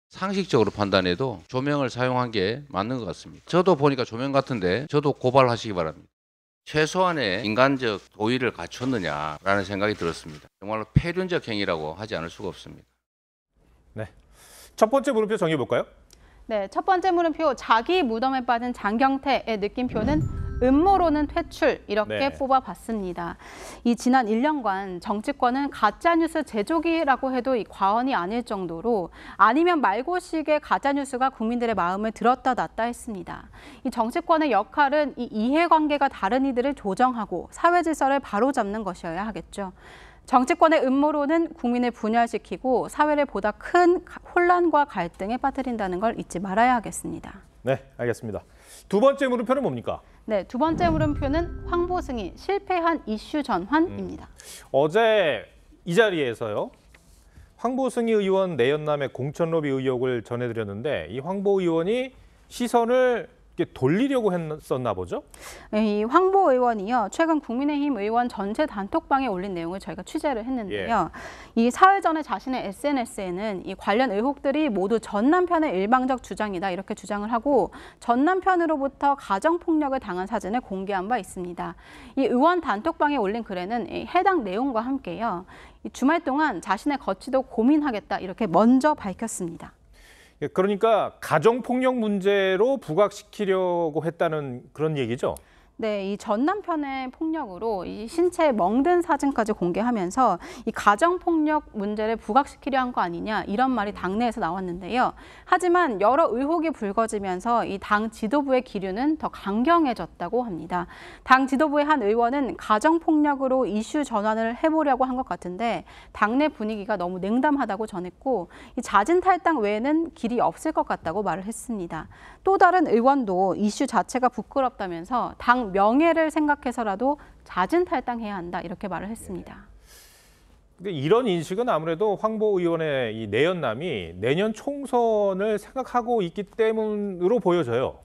상식적으로 판단해도 조명을 사용한 게 맞는 것 같습니다. 저도 보니까 조명 같은데 저도 고발하시기 바랍니다. 최소한의 인간적 도의를 갖췄느냐라는 생각이 들었습니다. 정말로 폐륜적 행위라고 하지 않을 수가 없습니다. 네, 첫 번째 물음표 정해볼까요? 네, 첫 번째 물음표 자기 무덤에 빠진 장경태의 느낌표는 음모론은 퇴출 이렇게 네. 뽑아봤습니다. 이 지난 1년간 정치권은 가짜뉴스 제조기라고 해도 이 과언이 아닐 정도로 아니면 말고식의 가짜뉴스가 국민들의 마음을 들었다 놨다 했습니다. 이 정치권의 역할은 이 이해관계가 다른 이들을 조정하고 사회 질서를 바로잡는 것이어야 하겠죠. 정치권의 음모론은 국민을 분열시키고 사회를 보다 큰 혼란과 갈등에 빠뜨린다는 걸 잊지 말아야 하겠습니다. 네, 알겠습니다. 두 번째 물음표는 뭡니까? 네, 두 번째 물음표는 황보승이 실패한 이슈 전환입니다. 어제 이 자리에서요. 황보승희 의원 내연남의 공천로비 의혹을 전해드렸는데 이 황보 의원이 시선을 돌리려고 했었나 보죠? 이 황보 의원이요. 최근 국민의힘 의원 전체 단톡방에 올린 내용을 저희가 취재를 했는데요. 이 사흘 전에 자신의 SNS에는 이 관련 의혹들이 모두 전 남편의 일방적 주장이다 이렇게 주장을 하고 전 남편으로부터 가정폭력을 당한 사진을 공개한 바 있습니다. 이 의원 단톡방에 올린 글에는 해당 내용과 함께요. 주말 동안 자신의 거취도 고민하겠다 이렇게 먼저 밝혔습니다. 그러니까 가정폭력 문제로 부각시키려고 했다는 그런 얘기죠? 네, 이 전 남편의 폭력으로 이 신체 멍든 사진까지 공개하면서 이 가정폭력 문제를 부각시키려 한 거 아니냐 이런 말이 당내에서 나왔는데요. 하지만 여러 의혹이 불거지면서 이 당 지도부의 기류는 더 강경해졌다고 합니다. 당 지도부의 한 의원은 가정폭력으로 이슈 전환을 해보려고 한 것 같은데 당내 분위기가 너무 냉담하다고 전했고 이 자진 탈당 외에는 길이 없을 것 같다고 말을 했습니다. 또 다른 의원도 이슈 자체가 부끄럽다면서 당 명예를 생각해서라도 자진 탈당해야 한다 이렇게 말을 했습니다. 근데 이런 인식은 아무래도 황보 의원의 이 내연남이 내년 총선을 생각하고 있기 때문으로 보여져요.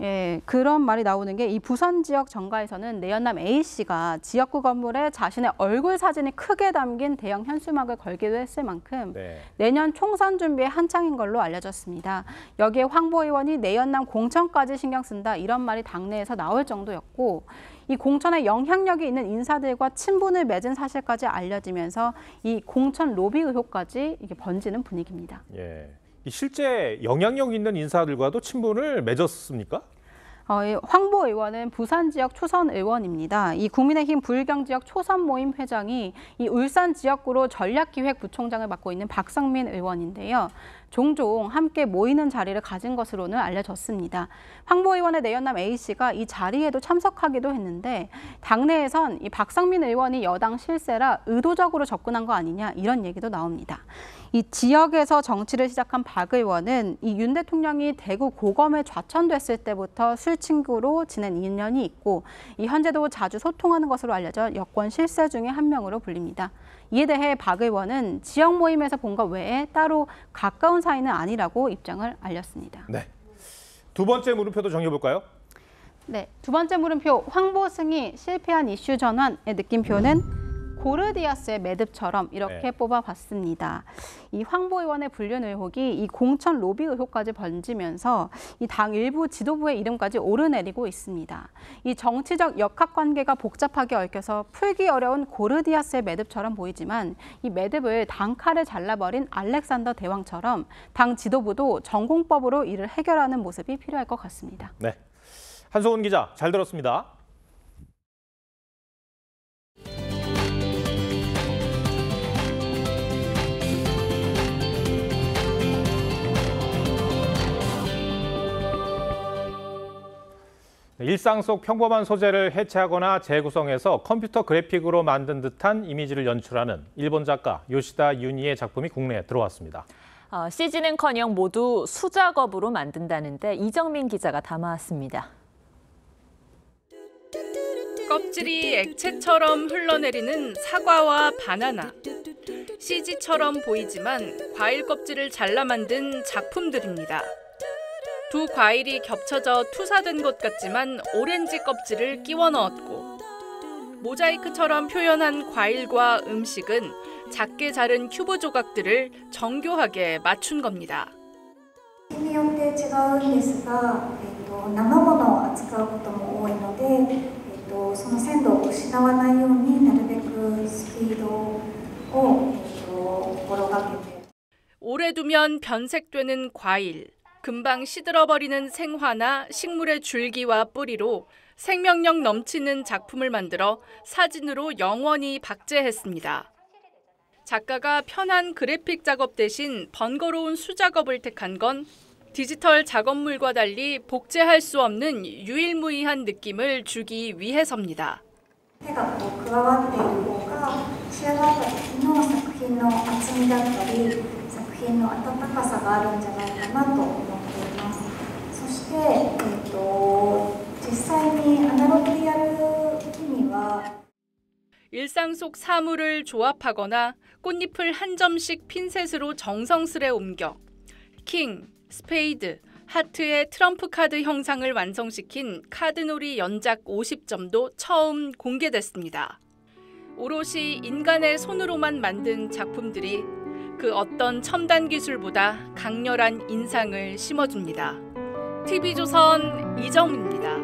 예, 그런 말이 나오는 게 이 부산 지역 정가에서는 내연남 A씨가 지역구 건물에 자신의 얼굴 사진이 크게 담긴 대형 현수막을 걸기도 했을 만큼 내년 총선 준비에 한창인 걸로 알려졌습니다. 여기에 황보 의원이 내연남 공천까지 신경 쓴다 이런 말이 당내에서 나올 정도였고 이 공천에 영향력이 있는 인사들과 친분을 맺은 사실까지 알려지면서 이 공천 로비 의혹까지 이게 번지는 분위기입니다. 예. 실제 영향력 있는 인사들과도 친분을 맺었습니까? 황보 의원은 부산 지역 초선 의원입니다. 이 국민의힘 부울경 지역 초선 모임 회장이 이 울산 지역구로 전략기획부총장을 맡고 있는 박성민 의원인데요. 종종 함께 모이는 자리를 가진 것으로는 알려졌습니다. 황보 의원의 내연남 A씨가 이 자리에도 참석하기도 했는데 당내에선 이 박상민 의원이 여당 실세라 의도적으로 접근한 거 아니냐 이런 얘기도 나옵니다. 이 지역에서 정치를 시작한 박 의원은 이 윤 대통령이 대구 고검에 좌천됐을 때부터 술 친구로 지낸 인연이 있고 이 현재도 자주 소통하는 것으로 알려져 여권 실세 중에 한 명으로 불립니다. 이에 대해 박 의원은 지역 모임에서 본 것 외에 따로 가까운 사이는 아니라고 입장을 알렸습니다. 네. 두 번째 물음표도 정해볼까요? 네, 두 번째 물음표 황보승이 실패한 이슈 전환의 느낌표는 고르디아스의 매듭처럼 이렇게 뽑아봤습니다. 이 황보 의원의 불륜 의혹이 이 공천 로비 의혹까지 번지면서 이 당 일부 지도부의 이름까지 오르내리고 있습니다. 이 정치적 역학관계가 복잡하게 얽혀서 풀기 어려운 고르디아스의 매듭처럼 보이지만 이 매듭을 단칼에 잘라버린 알렉산더 대왕처럼 당 지도부도 전공법으로 이를 해결하는 모습이 필요할 것 같습니다. 네, 한소은 기자 잘 들었습니다. 일상 속 평범한 소재를 해체하거나 재구성해서 컴퓨터 그래픽으로 만든 듯한 이미지를 연출하는 일본 작가 요시다 유니의 작품이 국내에 들어왔습니다. CG는커녕 모두 수작업으로 만든다는데 이정민 기자가 담아왔습니다. 껍질이 액체처럼 흘러내리는 사과와 바나나. CG처럼 보이지만 과일 껍질을 잘라 만든 작품들입니다. 두 과일이 겹쳐져 투사된 것 같지만 오렌지 껍질을 끼워 넣었고 모자이크처럼 표현한 과일과 음식은 작게 자른 큐브 조각들을 정교하게 맞춘 겁니다. 日によって違うんですが、生ものを扱うことも多いので、その鮮度を失わないようになるべくスピードを心がけて。 오래 두면 변색되는 과일. 금방 시들어버리는 생화나 식물의 줄기와 뿌리로 생명력 넘치는 작품을 만들어 사진으로 영원히 박제했습니다. 작가가 편한 그래픽 작업 대신 번거로운 수작업을 택한 건 디지털 작업물과 달리 복제할 수 없는 유일무이한 느낌을 주기 위해서입니다. 手が加わっている方が仕上がった時の作品の厚みだったり作品の温かさがあるんじゃないかなと思っています。そして、実際にアナログでやる時には 일상 속 사물을 조합하거나 꽃잎을 한 점씩 핀셋으로 정성스레 옮겨 킹, 스페이드, 하트의 트럼프 카드 형상을 완성시킨 카드놀이 연작 50점도 처음 공개됐습니다. 오롯이 인간의 손으로만 만든 작품들이 그 어떤 첨단 기술보다 강렬한 인상을 심어줍니다. TV조선 이정입니다.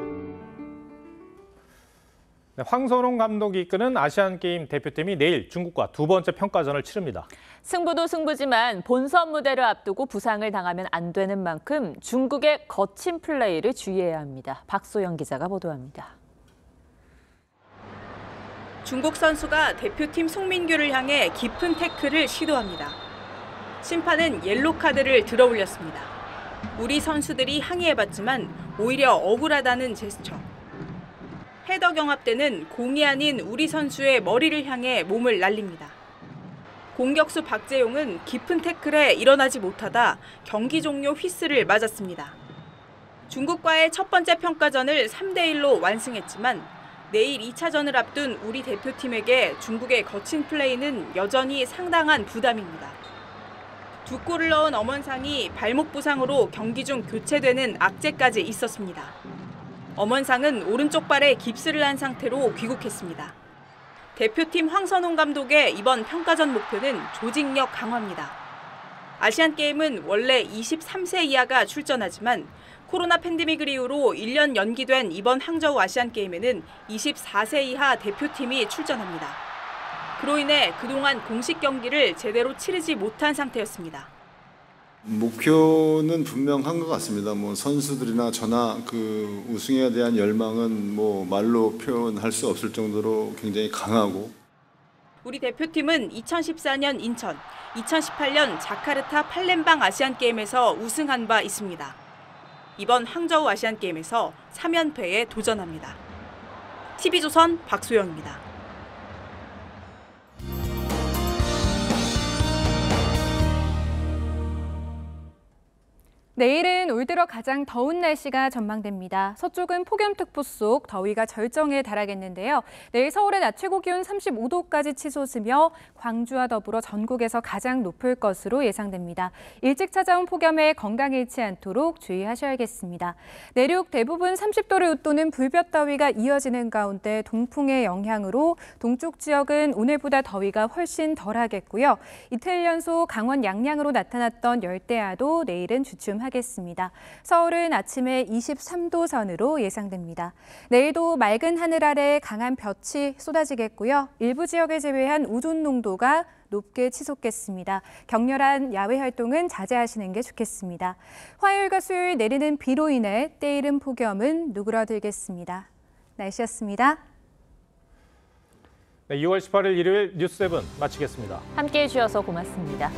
네, 황선홍 감독이 이끄는 아시안게임 대표팀이 내일 중국과 두 번째 평가전을 치릅니다. 승부도 승부지만 본선 무대를 앞두고 부상을 당하면 안 되는 만큼 중국의 거친 플레이를 주의해야 합니다. 박소영 기자가 보도합니다. 중국 선수가 대표팀 송민규를 향해 깊은 태클을 시도합니다. 심판은 옐로 카드를 들어 올렸습니다. 우리 선수들이 항의해봤지만 오히려 억울하다는 제스처. 헤더 경합 때는 공이 아닌 우리 선수의 머리를 향해 몸을 날립니다. 공격수 박재용은 깊은 태클에 일어나지 못하다 경기 종료 휘슬을 맞았습니다. 중국과의 첫 번째 평가전을 3대1로 완승했지만 내일 2차전을 앞둔 우리 대표팀에게 중국의 거친 플레이는 여전히 상당한 부담입니다. 두 골을 넣은 엄원상이 발목 부상으로 경기 중 교체되는 악재까지 있었습니다. 엄원상은 오른쪽 발에 깁스를 한 상태로 귀국했습니다. 대표팀 황선홍 감독의 이번 평가전 목표는 조직력 강화입니다. 아시안게임은 원래 23세 이하가 출전하지만 코로나 팬데믹을 이유로 1년 연기된 이번 항저우 아시안게임에는 24세 이하 대표팀이 출전합니다. 그로 인해 그동안 공식 경기를 제대로 치르지 못한 상태였습니다. 목표는 분명한 것 같습니다. 뭐 선수들이나 저나 그 우승에 대한 열망은 뭐 말로 표현할 수 없을 정도로 굉장히 강하고. 우리 대표팀은 2014년 인천, 2018년 자카르타 팔렘방 아시안게임에서 우승한 바 있습니다. 이번 항저우 아시안게임에서 3연패에 도전합니다. TV조선 박소영입니다. 내일은 올 들어 가장 더운 날씨가 전망됩니다. 서쪽은 폭염특보 속 더위가 절정에 달하겠는데요. 내일 서울의 낮 최고 기온 35도까지 치솟으며 광주와 더불어 전국에서 가장 높을 것으로 예상됩니다. 일찍 찾아온 폭염에 건강 잃지 않도록 주의하셔야겠습니다. 내륙 대부분 30도를 웃도는 불볕더위가 이어지는 가운데 동풍의 영향으로 동쪽 지역은 오늘보다 더위가 훨씬 덜하겠고요. 이틀 연속 강원 양양으로 나타났던 열대야도 내일은 주춤하겠습니다. 서울은 아침에 23도 선으로 예상됩니다. 내일도 맑은 하늘 아래 강한 볕이 쏟아지겠고요. 일부 지역을 제외한 오존 농도가 높게 치솟겠습니다. 격렬한 야외 활동은 자제하시는 게 좋겠습니다. 화요일과 수요일 내리는 비로 인해 때이른 폭염은 누그러들겠습니다. 날씨였습니다. 네, 2월 18일 일요일 뉴스7 마치겠습니다. 함께해 주셔서 고맙습니다.